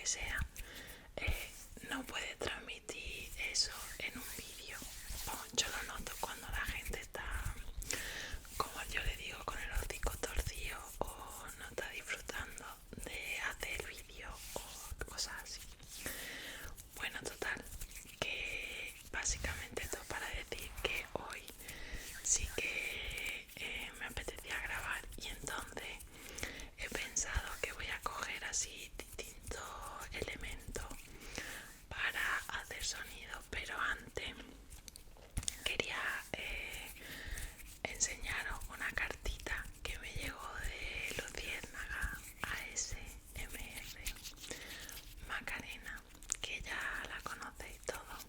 sea, no puede transmitir eso en un vídeo. Bueno, yo lo noto cuando la gente está, como yo le digo, con el hocico torcido o no está disfrutando de hacer el vídeo o cosas así. Bueno, total, que básicamente esto para decir que hoy sí que me apetecía grabar, y entonces he pensado que voy a coger así distintos elementos para hacer sonido, pero antes quería enseñaros una cartita que me llegó de Luciérnaga ASMR Macarena, que ya la conocéis todos,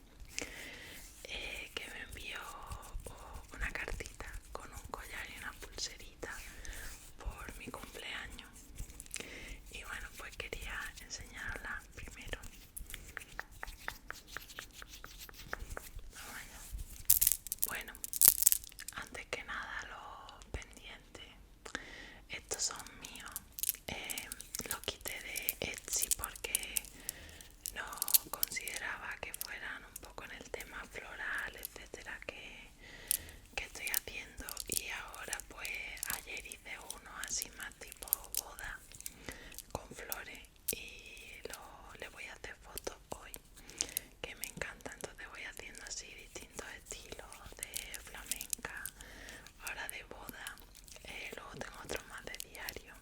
que me envió una cartita con un collar y una pulserita por mi cumpleaños. Y bueno, pues quería enseñarla primero. Vamos allá. Bueno, antes que nada los pendientes, estos son míos. Los quité de Etsy porque no consideraba que fueran un poco en el tema floral, etcétera, que estoy haciendo. Y ahora pues ayer hice uno así más tipo boda con flores, y le voy a hacer fotos hoy, que me encanta. Entonces voy haciendo así distintos estilos de flamenca, ahora de boda, luego tengo otros más de diario.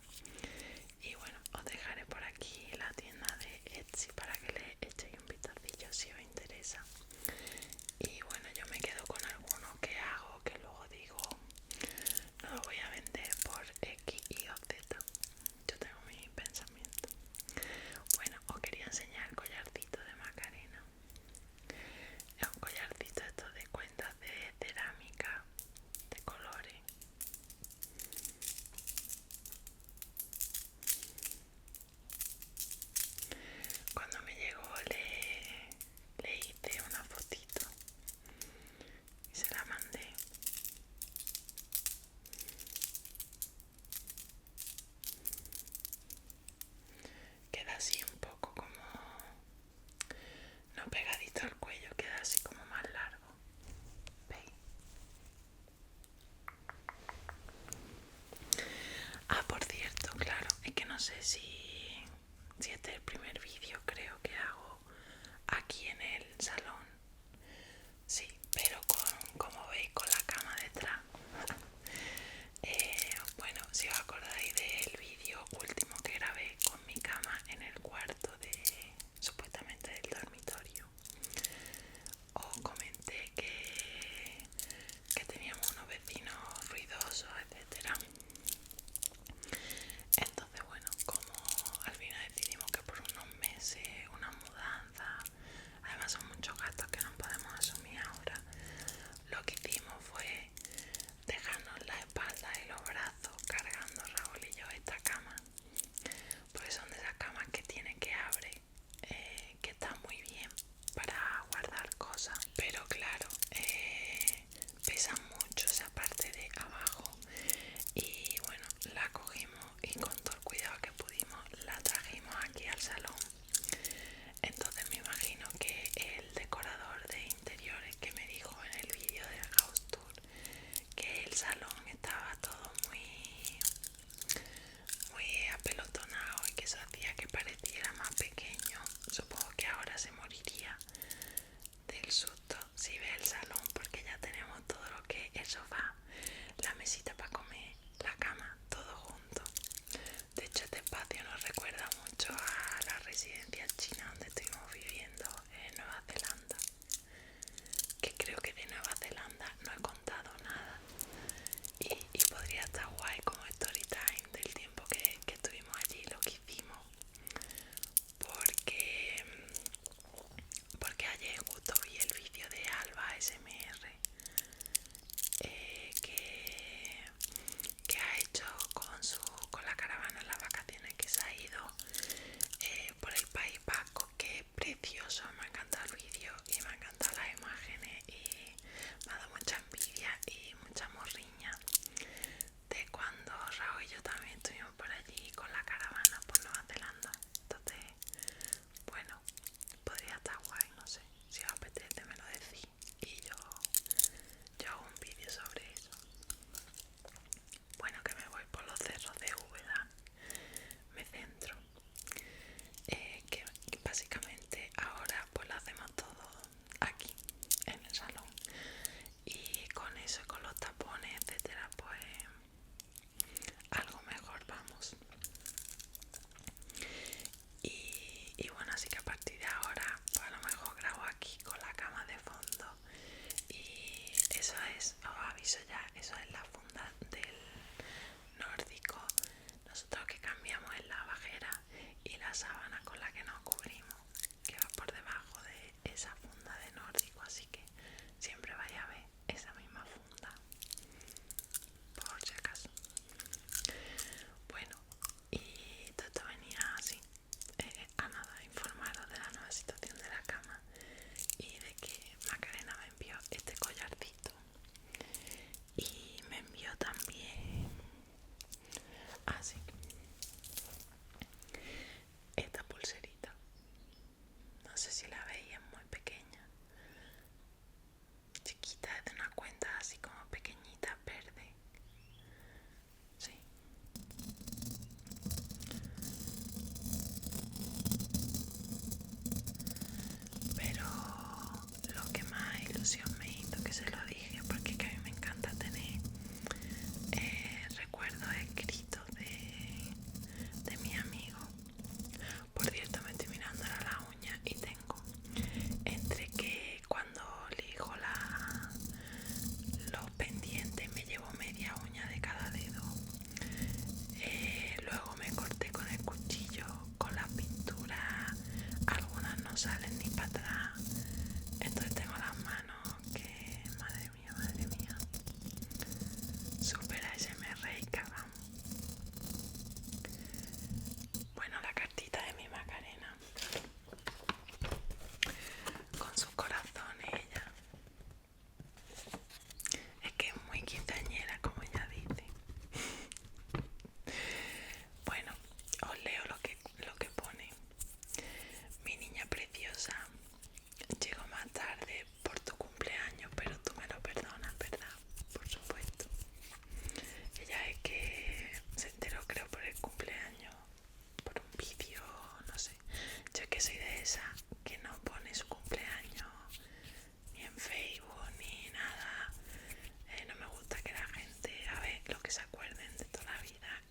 Y bueno, os dejaré por aquí la tienda de Etsy para que le echéis un vistacillo si os interesa. Y bueno, yo me quedo con algunos que hago, que luego digo, no lo voy a vender por X, Y o Z. Yo tengo mis pensamientos. Bueno, os quería enseñar el collarcito de Macarena. Es un collarcito esto de cuentas de cerámica, de colores. Cuando me llegó le hice una fotito y se la mandé. Queda así un poco como, no pegadito al cuello, queda así como más largo. ¿Veis? Ah, por cierto, claro, es que no sé si este es el primer vídeo, creo que hago aquí en el salón. Sí, pero como veis, con la cama detrás. Bueno, si os acordáis del vídeo último que grabé con mi cama en el cuarto de supuestamente del dormitorio, os comenté que teníamos unos vecinos ruidosos, etcétera. Entonces bueno, como al final decidimos que por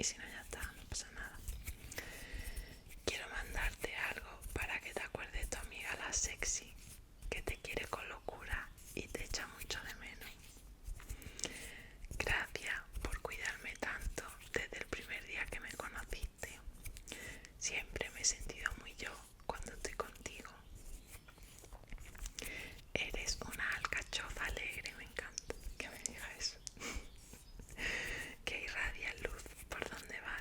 si no ya está, no pasa nada. Quiero mandarte algo para que te acuerdes de tu amiga la sexy, que te quiere con locura y te echa mucho de menos. Gracias por cuidarme tanto desde el primer día que me conociste. Siempre me he sentido muy yo cuando estoy contigo. Eres una alcachofa alegre, me encanta que me diga eso. Que irradia luz por donde va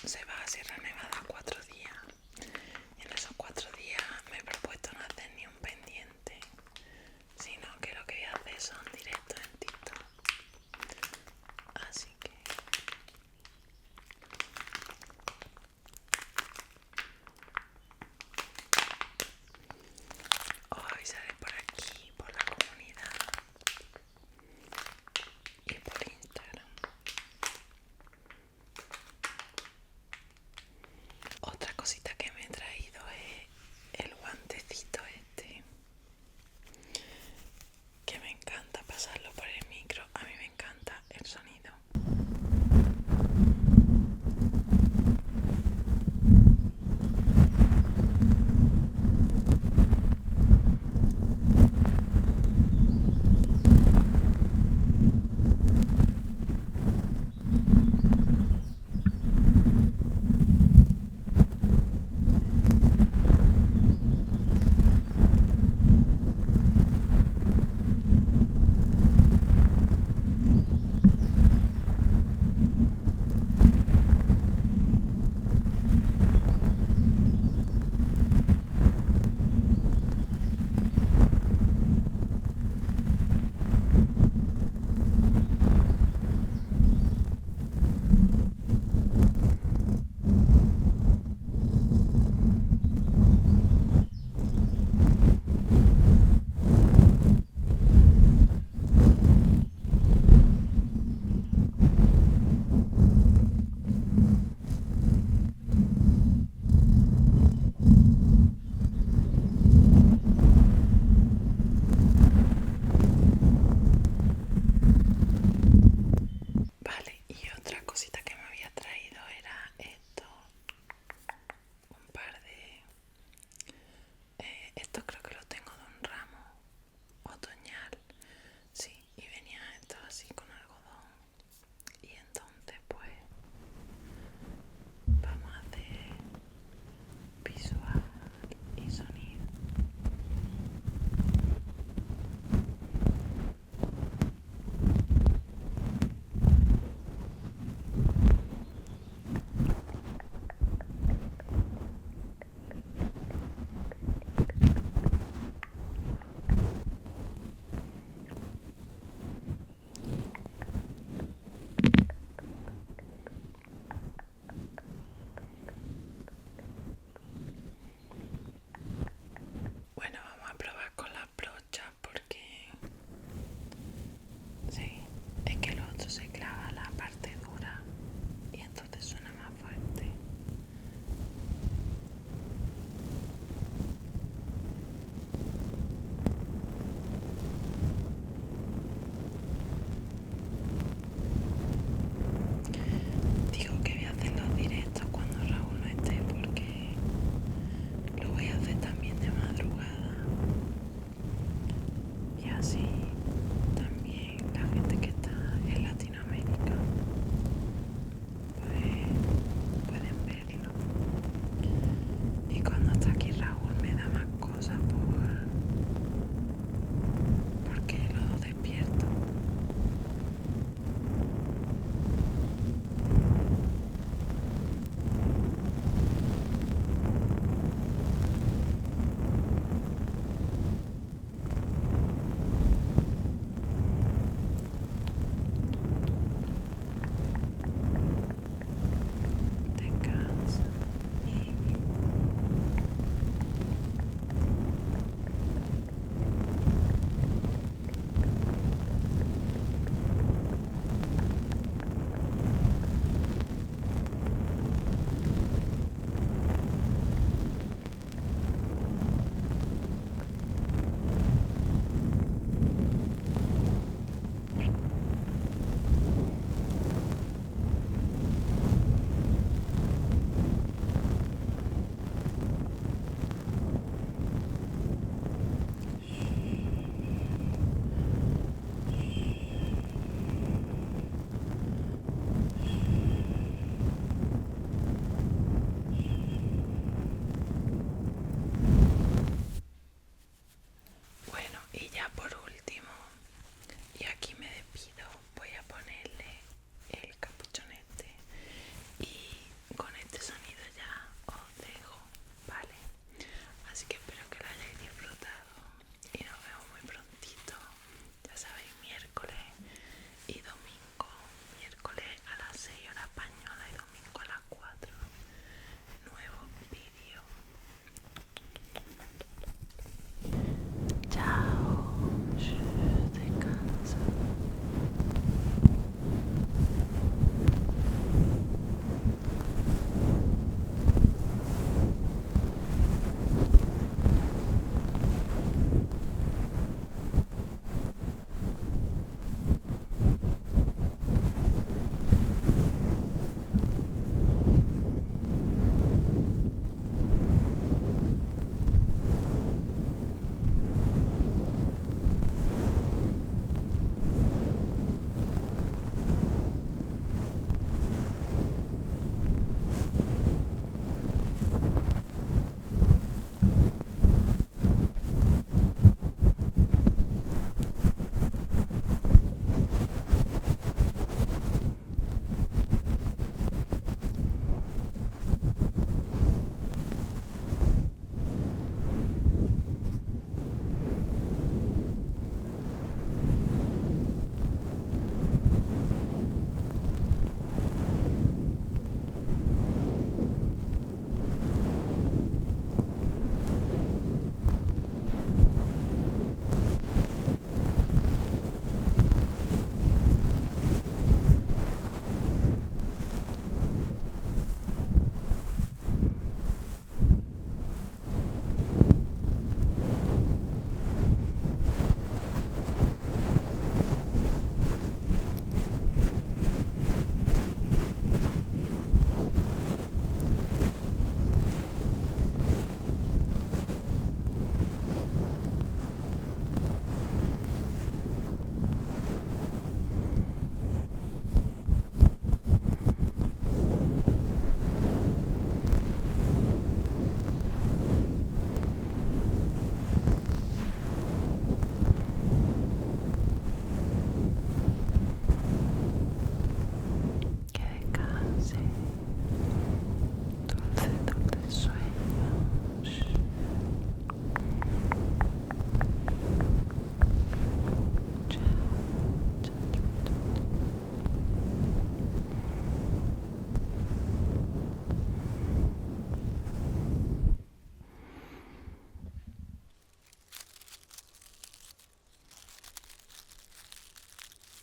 se va a Sierra Nevada 4 días. Y en esos 4 días me he propuesto no hacer ni un pendiente, sino que lo que voy a hacer son directos en TikTok. Así que os avisaré por aquí, por la comunidad y por Instagram. Otra cosita